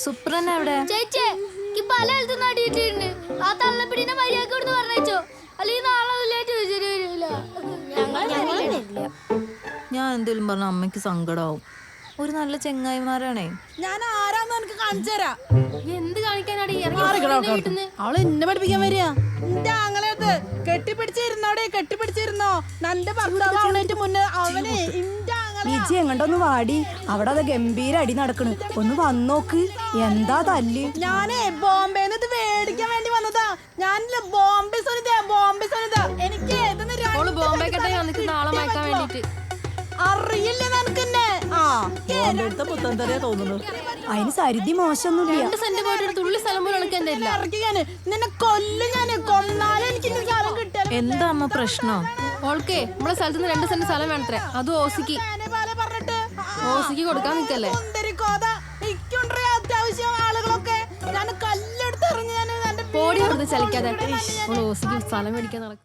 സുപ്രൻ എവിടെ? ചേച്ചേ പല സ്ഥലത്ത് നടിയിട്ടുണ്ട്. ആ തള്ളപ്പിടിനെ മര്യാദ പറഞ്ഞോ, അല്ലെങ്കിൽ നാളെ ഞാൻ എന്തേലും പറഞ്ഞ അമ്മയ്ക്ക് സങ്കടാവും. ഒരു നല്ല ചെങ്ങായിമാരാണേ. ഞാൻ ആരാന്ന് എനിക്ക് കാണിച്ചു തരാം. എന്ത് കാണിക്കാനാടി? അവള് എന്നെ പഠിപ്പിക്കാൻ വരിക. എന്റെ ആങ്ങളത് കെട്ടിപ്പിടിച്ചിരുന്നോ നന്റെ ഭർത്താവ് അവളേറ്റ് മുന്നേ അവനെ വിജി എങ്ങോട്ടൊന്ന് വാടി, അവിടെ അത് ഗംഭീര അടി നടക്കണ്. ഒന്ന് വന്നോക്ക്, എന്താ തല്ല്. ഞാനേ ബോംബെന്ന് ഇത് മേടിക്കാൻ വേണ്ടി വന്നതാ. ഞാനില്ല ബോംബെ സുനിത എനിക്ക് അറിയില്ല നിനക്കെന്നെ. തോന്നുന്നു അതിന് സരിതി മോശമൊന്നുമില്ല. നിന്നെ കൊല്ലും ഞാന്. കൊന്നാലും എനിക്ക് സ്ഥലം കിട്ടില്ല. എന്താ അമ്മ പ്രശ്നം? ഓൾക്കേ നമ്മളെ സ്ഥലത്ത് നിന്ന് 2 സെന്റ് സ്ഥലം വേണത്രേ. അത് ഓസിക്ക് കൊടുക്കാൻ നിക്കല്ലേ. അത്യാവശ്യം ആളുകളൊക്കെ ഞാൻ കല്ലെടുത്ത് എറിഞ്ഞ് പോടി ചലിക്കാതെ ഓസിക്ക് സ്ഥലം മേടിക്കാൻ നടക്കും.